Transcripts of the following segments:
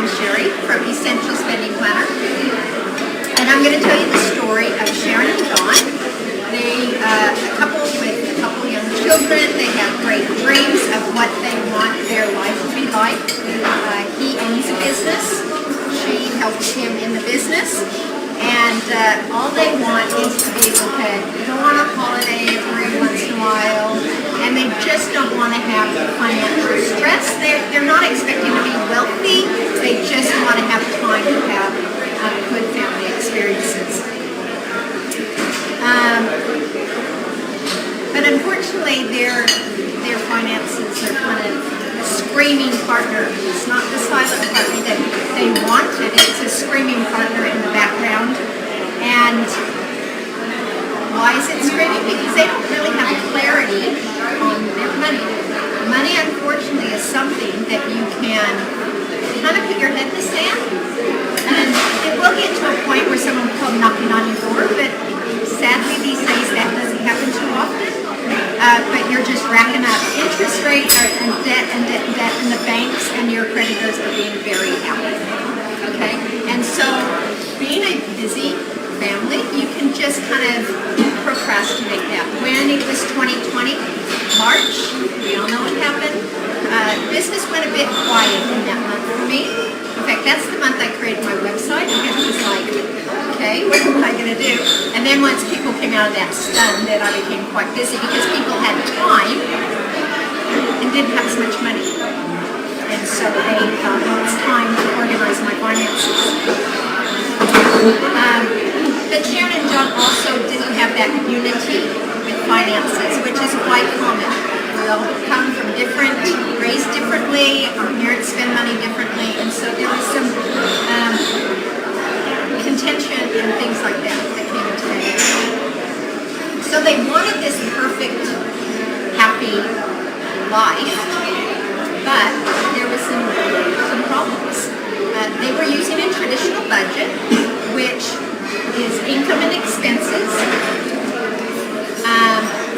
I'm Sherry from Essential Spending Planner, and I'm going to tell you the story of Sharon and John. They, a couple with a couple young children. They have great dreams of what they want their life to be like. He owns a business. She helps him in the business, and all they want is to be able to go on a holiday every once in a while, and they just don't want to have financial stress. They're not expecting to be wealthy. They just want to have time to have good family experiences. But unfortunately, their finances are kind of a screaming partner. It's not the silent partner that they wanted. It's a screaming partner in the background. And why is it screaming? Because they don't really have clarity on their money. Money, unfortunately, is something that you can kind of put your head in the sand, and it will get to a point where someone will come knocking on your door, but sadly these days that doesn't happen too often. But you're just racking up interest rates and debt and debt and debt in the banks, and your creditors are being very happy. Okay? And so being a busy family, you can just kind of procrastinate that. When it was 2020, March, we all know what happened. Business went a bit quiet in that month for me. In fact, that's the month I created my website, because it was like, okay, what am I going to do? And then once people came out of that stun, then I became quite busy, because people had time and didn't have as much money. And so they thought, well, it's time to organize my finances. But Sharon and John also didn't have that unity with finances, which is quite common. We all come from different, raised differently, our parents spend money differently, and so there was some contention and things like that that came into it. So they wanted this perfect, happy life, but there was some problems. They were using a traditional budget, which is income and expenses.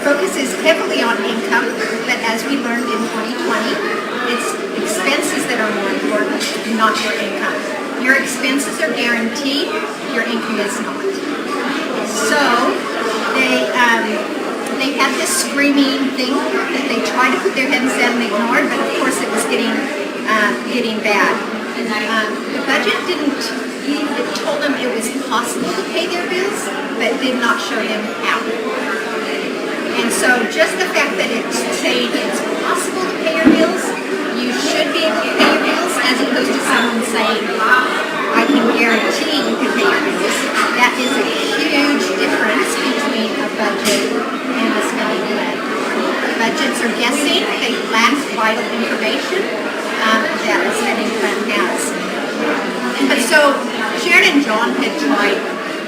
Focuses heavily on income, but as we learned in 2020, it's expenses that are more important, not your income. Your expenses are guaranteed, your income is not. So they had this screaming thing that they tried to put their head in the sand and ignored, but of course it was getting bad. The budget it told them it was possible to pay their bills, but did not show them how. And so just the fact that it's saying it's possible to pay your bills, you should be able to pay your bills, as opposed to someone saying, I can guarantee you can pay your bills. That is a huge difference between a budget and a spending plan. Budgets are guessing, they lack vital information that a spending plan has. And so Sharon and John had tried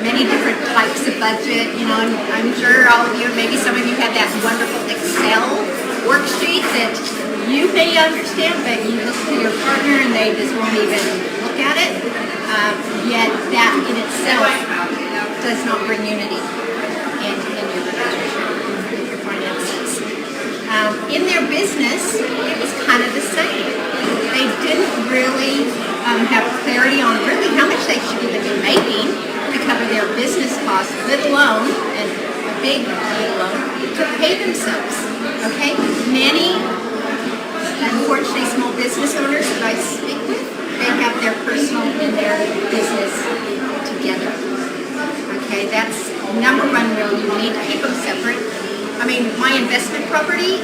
many different types of budget, and I'm sure all of you, maybe some of you had that wonderful Excel worksheet that you may understand, but you look to your partner and they just won't even look at it. Yet that in itself does not bring unity in your relationship with your finances. In their business, it was kind of the same. They didn't really have clarity on really how much they should even be making to cover their business costs, let alone, and a big let alone, to pay themselves. Okay? Many, unfortunately, small business owners that I speak with, they have their personal and their business together. Okay? That's number one rule. You need to keep them separate. I mean, my investment property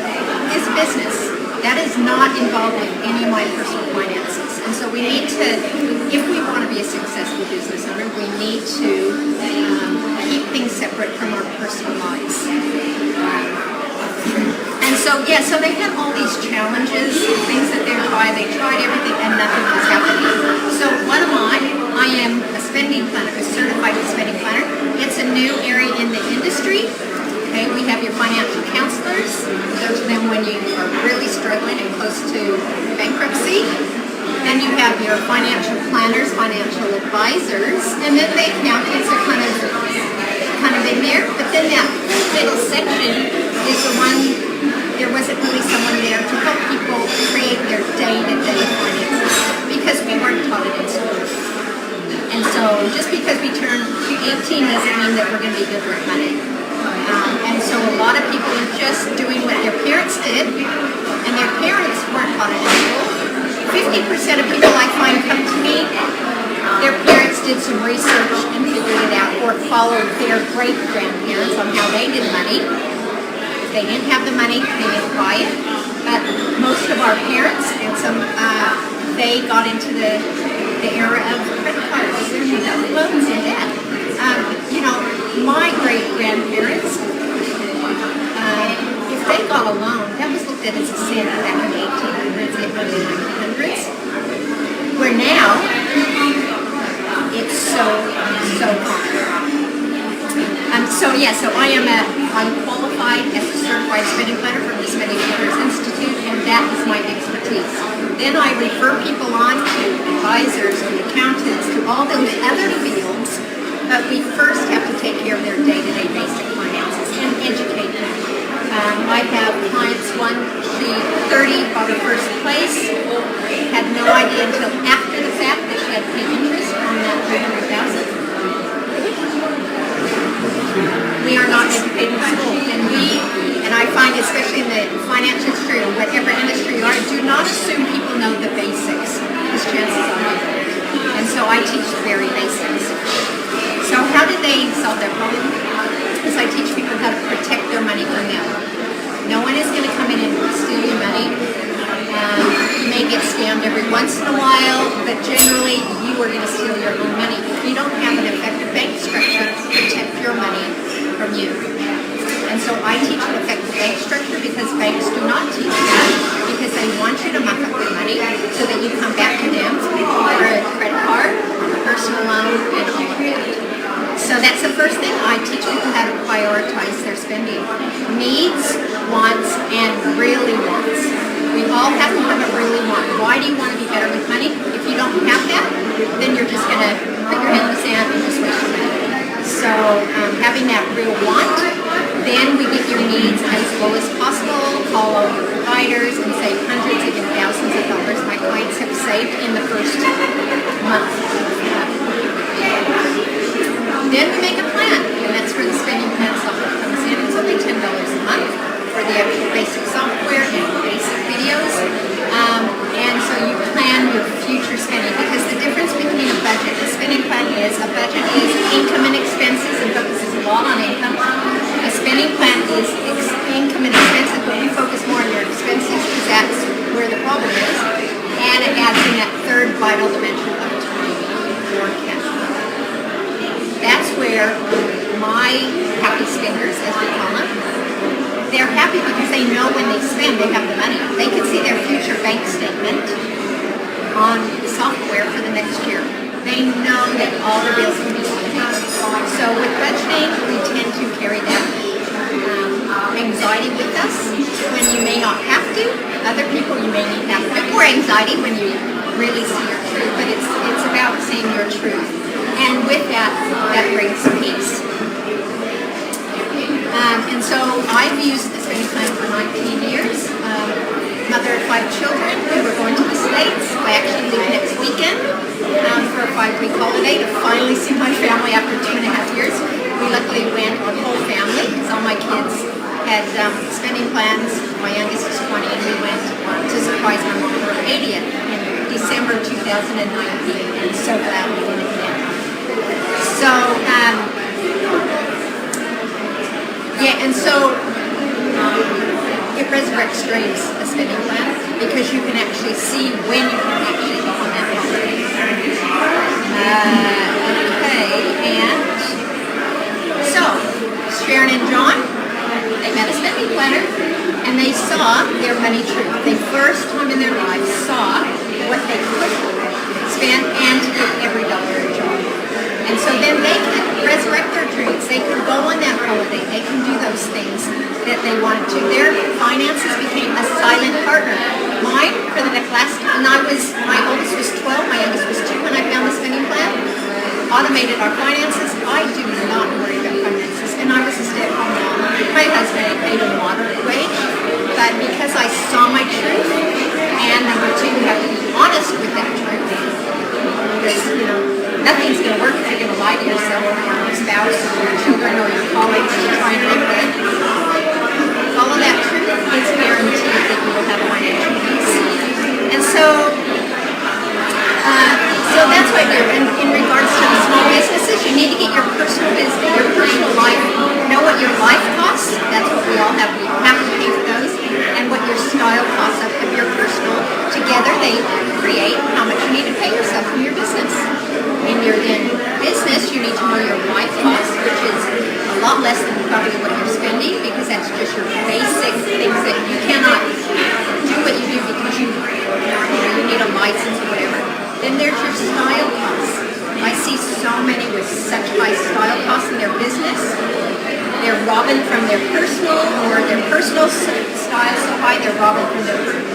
is business. That is not involved with any of my personal finances. And so we need to, if we want to be a successful business owner, we need to keep things separate from our personal lives. And so, so they had all these challenges, things that they tried everything, and nothing was happening. So what am I? I am a spending planner, a certified spending planner. It's a new area in the industry. Okay, we have your financial counselors. Those are them when you are really struggling and close to bankruptcy. Then you have your financial planners, financial advisors, and then the accountants are kind of in there. But then that middle section is the one, there wasn't really someone there to help people create their day-to-day finances, because we weren't taught just because we turn 18 doesn't mean that we're going to be good with money. And so a lot of people are just doing what their parents did, and their parents weren't taught it in school. 50% of people I find come to me, their parents did some research and figured it out, or followed their great-grandparents on how they did money. If they didn't have the money, they didn't buy it. But most of our parents, and some, they got into the era of credit cards, loans and debt. My great-grandparents, if they got a loan, that was looked at as a sin back in the 1800s, the early 1900s. Where now, it's so common. So I'm qualified as a certified spending planner from the Spending Planners Institute, and that is my expertise. Then I refer people on to advisors, to accountants, to all those other fields, but we first have to take care of their day-to-day basic finances and educate them. I have clients, one, she 30, bought her first place, had no idea until after the fact that she had paid interest on that $300,000. We are not educated in school, and I find, especially in the financial industry or whatever industry you are, do not assume people know the basics, because chances are they don't. And so I teach the very basics. So how did they solve their problem? Is I teach people how to protect their money from them. No one is going to come in and steal your money. You may get scammed every once in a while, but generally you are going to steal your own money if you don't have an effective bank structure to protect your money from you. And so I teach an effective bank structure because banks do not teach that, because they want you to muck up your money so that you come back to them for a credit card, a personal loan, and all of that. So that's the first thing. I teach people how to prioritize their spending. Needs, wants, and really wants. We all have to have a really want. Why do you want to be better with money? If you don't have that, then you're just going to put your head in the sand and just waste your money. So having that real want, then we get your needs as low as possible, call all your providers, and save hundreds, even thousands of dollars. My clients have saved in the first month. Then we make a plan, and that's where the spending plan software comes in. It's only $10 a month for the actual basic software and basic videos. And so you plan your future spending, because the difference between a budget and a spending plan is a budget is income and expenses and focuses a lot on income. A spending plan is income and expenses, but we focus more on your expenses because that's where the problem is. And it adds in that third vital dimension of time or cash flow. That's where my happy spenders, as we call them, they're happy because they know when they spend, they have the money. They can see their future bank statement on software for the next year. They know that all their bills can be paid. So with budgeting, we tend to carry that anxiety with us when you may not have to. Other people, you may need that bit more anxiety when you really see your truth, but it's about seeing your truth. And with that brings peace. And so I've used the spending plan for 19 years. Mother of 5 children. We were going to the States. I actually leave next weekend for a 5-week holiday to finally see my family after 2.5 years. We luckily went, our whole family, because all my kids had spending plans. My youngest is 20, and we went to surprise my mom for her 80th in December 2019. And so glad we did it again. So, it resurrects dreams, a spending plan, because you can actually see when you can actually go on that holiday. And so, Sharon and John, they met a spending planner, and they saw their money truth. They first time in their lives saw what they could spend and to give every dollar a job. And so then they could resurrect their dreams. They could go on that holiday. They can do those things that they wanted to. Their finances became a silent partner. Mine, for the last, and my oldest was 12, my youngest was 2 when I found the spending plan. Automated our finances. I do not worry about finances. And I was a stay-at-home mom. My husband paid a moderate wage, but because I saw my truth, and number 2, you have to be honest with that truth. Because, Nothing's going to work if you're going to lie to yourself or your spouse or your children or your colleagues that you try and live with. Follow that truth. It's guaranteed that you will have financial peace. And so that's what I do. And in regards to the small businesses, you need to get your personal business, your personal life. Know what your life costs. That's what we all have. We have to pay for those. And what your style costs of your personal. Together they create how much you need to pay yourself from your business. In your business, you need to know your life costs, which is a lot less than probably what you're spending, because that's just your basic things that you cannot do what you do because you need a license or whatever. Then there's your style costs. I see so many with such high style costs in their business. They're robbing from their personal, or their personal style so high they're robbing from their personal.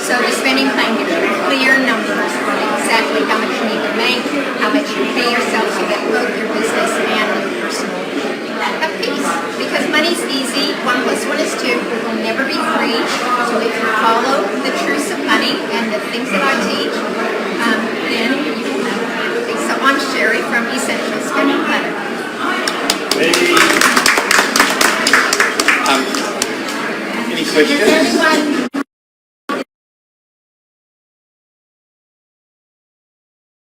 So the spending plan gives you clear numbers on exactly how much you need to make, how much you pay yourself, so that both your business and your personal have peace. Because money's easy. 1 + 1 is 2. It will never be free. So if you follow the truths of money and the things that I teach, then you will have peace. So I'm Sherry from Essential Spending Planner. Any questions? Does anyone